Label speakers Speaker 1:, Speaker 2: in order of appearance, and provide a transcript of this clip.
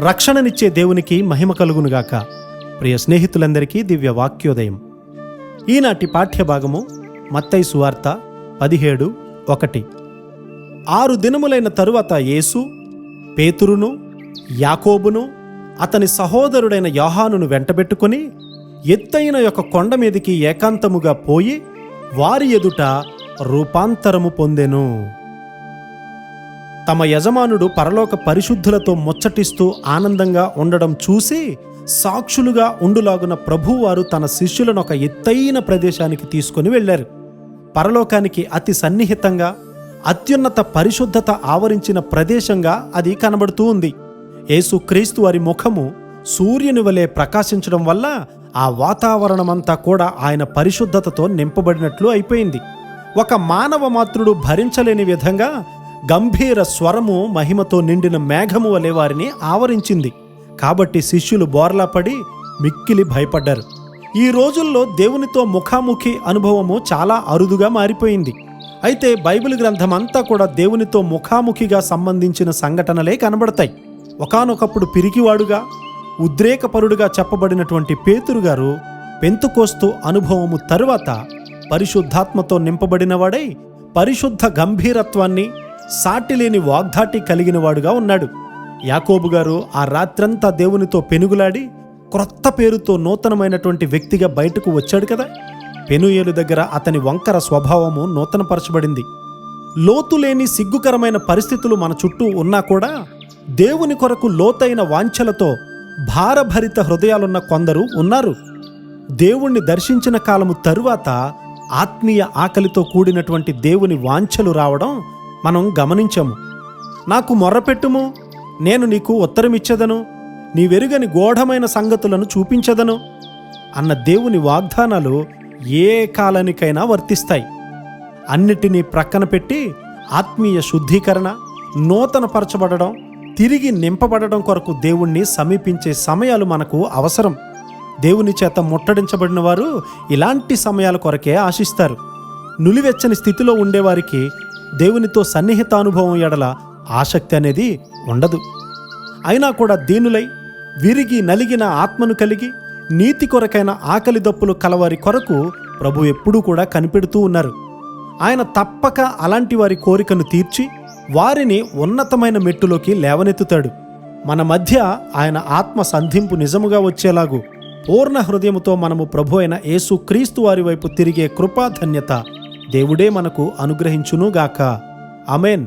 Speaker 1: రక్షణనిచ్చే దేవునికి మహిమ కలుగునుగాక. ప్రియ స్నేహితులందరికీ దివ్య వాక్యోదయం. ఈనాటి పాఠ్యభాగము మత్తయి సువార్త 17:1. 6 దినములైన తరువాత యేసు పేతురును యాకోబును అతని సహోదరుడైన యోహానును వెంటబెట్టుకుని ఎత్తైన యొక్క కొండ మీదికి ఏకాంతముగా పోయి వారి ఎదుట రూపాంతరము పొందెను. తమ యజమానుడు పరలోక పరిశుద్ధులతో ముచ్చటిస్తూ ఆనందంగా ఉండడం చూసి సాక్షులుగా ఉండులాగున ప్రభువారు తన శిష్యులను ఒక ఎత్తైన ప్రదేశానికి తీసుకొని వెళ్లారు. పరలోకానికి అతి సన్నిహితంగా అత్యున్నత పరిశుద్ధత ఆవరించిన ప్రదేశంగా అది కనబడుతూ ఉంది. యేసుక్రీస్తు వారి ముఖము సూర్యుని వలె ప్రకాశించడం వల్ల ఆ వాతావరణమంతా కూడా ఆయన పరిశుద్ధతతో నింపబడినట్లు అయిపోయింది. ఒక మానవ మాత్రుడు భరించలేని విధంగా గంభీర స్వరము మహిమతో నిండిన మేఘము వలె వారిని ఆవరించింది. కాబట్టి శిష్యులు బోర్లాపడి మిక్కిలి భయపడ్డారు. ఈ రోజుల్లో దేవునితో ముఖాముఖి అనుభవము చాలా అరుదుగా మారిపోయింది. అయితే బైబిల్ గ్రంథం అంతా కూడా దేవునితో ముఖాముఖిగా సంబంధించిన సంఘటనలే కనబడతాయి. ఒకానొకప్పుడు పిరికివాడుగా ఉద్రేకపరుడుగా చెప్పబడినటువంటి పేతురు గారు పెంతుకోస్తు అనుభవము తరువాత పరిశుద్ధాత్మతో నింపబడినవాడై పరిశుద్ధ గంభీరత్వాన్ని సాటిలేని వాగ్దాటి కలిగినవాడుగా ఉన్నాడు. యాకోబు గారు ఆ రాత్రంతా దేవునితో పెనుగులాడి క్రొత్త పేరుతో నూతనమైనటువంటి వ్యక్తిగా బయటకు వచ్చాడు కదా. పెనుయేలు దగ్గర అతని వంకర స్వభావము నూతనపరచబడింది. లోతులేని సిగ్గుకరమైన పరిస్థితులు మన చుట్టూ ఉన్నా కూడా దేవుని కొరకు లోతైన వాంఛలతో భారభరిత హృదయాలున్న కొందరు ఉన్నారు. దేవుణ్ణి దర్శించిన కాలము తరువాత ఆత్మీయ ఆకలితో కూడినటువంటి దేవుని వాంఛలు రావడం మనం గమనించాము. నాకు మొర్రపెట్టుము, నేను నీకు ఉత్తరమిచ్చెదను, నీవెరుగని గూఢమైన సంగతులను చూపించెదను అన్న దేవుని వాగ్దానాలు ఏ కాలానికైనా వర్తిస్తాయి. అన్నిటినీ ప్రక్కన పెట్టి ఆత్మీయ శుద్ధీకరణ, నూతనపరచబడడం, తిరిగి నింపబడడం కొరకు దేవుణ్ణి సమీపించే సమయాలు మనకు అవసరం. దేవుని చేత ముట్టడించబడిన వారు ఇలాంటి సమయాల కొరకే ఆశిస్తారు. నులివెచ్చని స్థితిలో ఉండేవారికి దేవునితో సన్నిహితానుభవం ఎడల ఆసక్తి అనేది ఉండదు. అయినా కూడా దీనులై విరిగి నలిగిన ఆత్మను కలిగి నీతి కొరకైన ఆకలి దప్పులు కలవారి కొరకు ప్రభు ఎప్పుడూ కూడా కనిపెడుతూ ఉన్నారు. ఆయన తప్పక అలాంటి వారి కోరికను తీర్చి వారిని ఉన్నతమైన మెట్టులోకి లేవనెత్తుతాడు. మన మధ్య ఆయన ఆత్మ సంధింపు నిజముగా వచ్చేలాగు పూర్ణ హృదయముతో మనము ప్రభు అయిన యేసుక్రీస్తు వారి వైపు తిరిగే కృపాధన్యత దేవుడే మనకు అనుగ్రహించునుగాక. ఆమేన్.